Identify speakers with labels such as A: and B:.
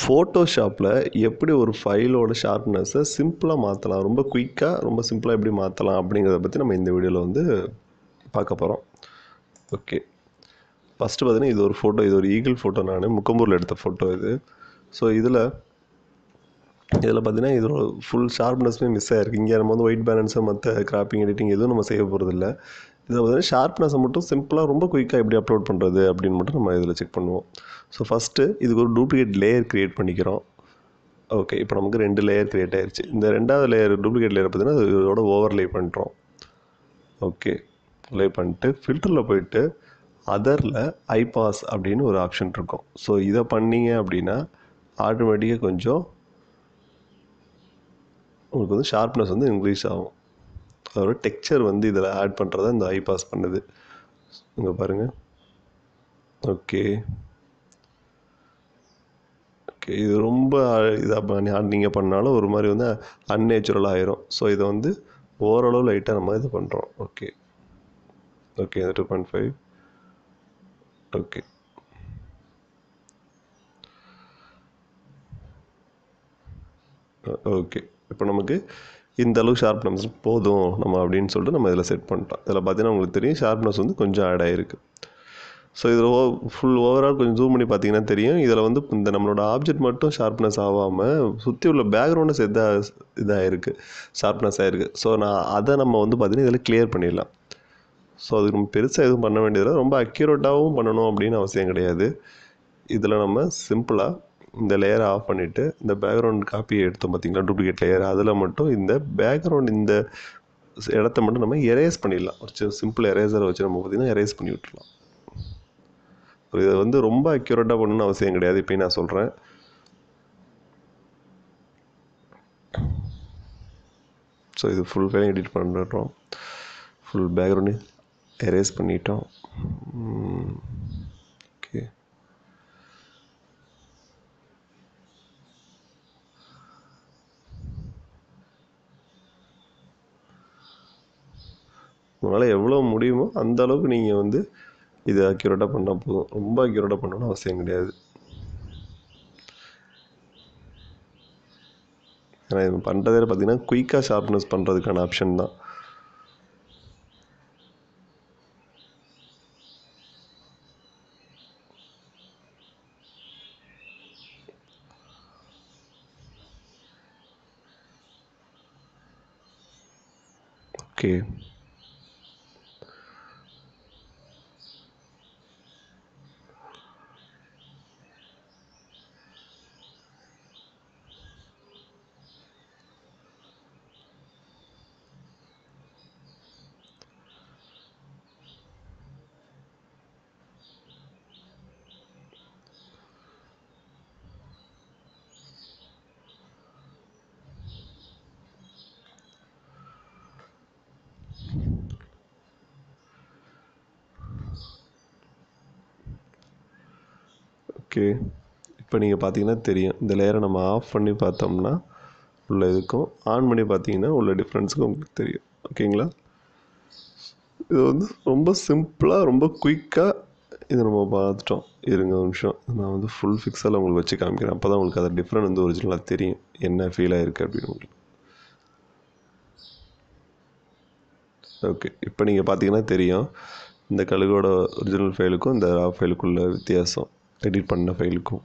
A: ஃபோட்டோஷாப்பில் எப்படி ஒரு ஃபைலோட ஷார்ப்னஸை சிம்பிளாக மாற்றலாம், ரொம்ப குயிக்காக ரொம்ப சிம்பிளாக எப்படி மாற்றலாம் அப்படிங்கிறத பற்றி நம்ம இந்த வீடியோவில் வந்து பார்க்க போகிறோம். ஓகே, ஃபஸ்ட்டு பார்த்தீங்கன்னா இது ஒரு ஃபோட்டோ, இது ஒரு ஈகிள் ஃபோட்டோ, நான் முக்கம்பூரில் எடுத்த ஃபோட்டோ இது. ஸோ இதில் பார்த்தீங்கன்னா இதோட ஃபுல் ஷார்ப்னஸ்மே மிஸ் ஆகிருக்கு. இங்கே நம்ம வந்து ஒயிட் பேலன்ஸை மற்ற கிராப்பிங் எடிட்டிங் எதுவும் நம்ம செய்ய போகிறதில்ல. இதில் பார்த்தீங்கன்னா ஷார்ப்னஸை மட்டும் சிம்பிளாக ரொம்ப குயிக்காக எப்படி அப்லோட் பண்ணுறது அப்படின்னு மட்டும் நம்ம இதில் செக் பண்ணுவோம். ஸோ ஃபஸ்ட்டு இதுக்கு ஒரு டூப்ளிகேட் லேயர் க்ரியேட் பண்ணிக்கிறோம். ஓகே, இப்போ நமக்கு 2 லேயர் க்ரியேட் ஆயிடுச்சு. இந்த 2வது லேயர் டூப்ளிகேட் லேயர் பார்த்தீங்கன்னா இதோட ஓவர்லே பண்ணுறோம். ஓகே, லே பண்ணிட்டு ஃபில்டரில் போயிட்டு அதரில் ஐபாஸ் அப்படின்னு ஒரு ஆப்ஷன் இருக்கும். ஸோ இதை பண்ணிங்க அப்படின்னா ஆட்டோமேட்டிக்காக கொஞ்சம் உங்களுக்கு வந்து ஷார்ப்னஸ் வந்து இன்க்ரீஸ் ஆகும். அதோட டெக்ஸ்சர் வந்து இதில் ஆட் பண்ணுறதா இந்த ஐபாஸ் பண்ணுது. இங்கே பாருங்கள். ஓகே ஓகே, இது ரொம்ப இதாக நீங்கள் பண்ணாலும் ஒரு மாதிரி வந்து அன்நேச்சுரலாக ஆயிரும். ஸோ இதை வந்து ஓரளவு லைட்டாக நம்ம இது பண்ணுறோம். Okay okay, 2.5. ஓகே ஓகே, இப்போ நமக்கு இந்த அளவு ஷார்ப்னஸ் போதும் நம்ம அப்படின்னு சொல்லிட்டு நம்ம இதில் செட் பண்ணிட்டோம். இதில் பார்த்தீங்கன்னா உங்களுக்கு தெரியும் ஷார்ப்னஸ் வந்து கொஞ்சம் ஆட் ஆகிருக்கு. ஸோ இதில் ஃபுல் ஓவரால் கொஞ்சம் ஜூம் பண்ணி பார்த்தீங்கன்னா தெரியும். இதில் வந்து இந்த நம்மளோட ஆப்ஜெக்ட் மட்டும் ஷார்ப்னஸ் ஆகாமல் சுற்றி உள்ள பேக்ரவுண்டும் சேர்த்து இதாகிருக்கு, ஷார்ப்னஸ் ஆகிருக்கு. ஸோ அதை நம்ம வந்து பார்த்திங்கன்னா இதில் கிளியர் பண்ணிடலாம். ஸோ அதுக்கு நம்ம பெருசாக எதுவும் பண்ண வேண்டியதில்லை, ரொம்ப அக்யூரேட்டாகவும் பண்ணணும் அப்படின்னு அவசியம் கிடையாது. இதில் நம்ம சிம்பிளாக இந்த லேயரை ஆஃப் பண்ணிவிட்டு இந்த பேக்ரவுண்ட் காப்பியை எடுத்தோம் பார்த்திங்களா, டூப்ளிகேட் லேயர், அதில் மட்டும் இந்த பேக்ரவுண்ட் இந்த இடத்த மட்டும் நம்ம எரேஸ் பண்ணிடலாம். ஒரு சிம்பிள் எரேசரை வச்சு நம்ம பார்த்திங்கன்னா எரேஸ் பண்ணி விட்டுடலாம். இதை வந்து ரொம்ப அக்யூரேட்டாக பண்ணணும்னு அவசியம் கிடையாது. இப்போ நான் சொல்கிறேன். ஸோ இது ஃபுல் ஃபைலும் எடிட் பண்ணுறோம். ஃபுல் பேக்ரவுண்டு எரேஸ் பண்ணிட்டோம். ஓகே, உங்களால் எவ்வளோ முடியுமோ அந்த அளவுக்கு நீங்கள் வந்து இதை அக்யூரேட்டாக பண்ணால் போதும். ரொம்ப அக்யூரேட்டாக பண்ணணும்னு அவசியம் கிடையாது. ஏன்னா இது பண்ணுறதே பார்த்திங்கன்னா குயிக்காக ஷார்ப்னஸ் பண்ணுறதுக்கான ஆப்ஷன் தான். ஓகே, ஓகே, இப்போ நீங்கள் பார்த்தீங்கன்னா தெரியும். இந்த லேயரை நம்ம ஆஃப் பண்ணி பார்த்தோம்னா உள்ள இதுக்கும் ஆன் பண்ணி பார்த்தீங்கன்னா உள்ள டிஃப்ரென்ஸுக்கும் உங்களுக்கு தெரியும். ஓகேங்களா? இது வந்து ரொம்ப சிம்பிளாக ரொம்ப குயிக்காக இதை நம்ம பார்த்துட்டோம். இருங்க ஒரு நிமிஷம், நான் வந்து ஃபுல் ஃபிக்ஸால் உங்களுக்கு வச்சு காமிக்கிறேன். அப்போ தான் உங்களுக்கு அதை டிஃப்ரெண்ட் வந்து ஒரிஜினலாக தெரியும், என்ன ஃபீல் ஆகிருக்கு அப்படின்னு உங்களுக்கு. ஓகே, இப்போ நீங்கள் பார்த்தீங்கன்னா தெரியும் இந்த கழுகோட ஒரிஜினல் ஃபைலுக்கும் இந்த ரா ஃபைலுக்குள்ள வித்தியாசம், எடிட் பண்ண ஃபைலுக்கும்.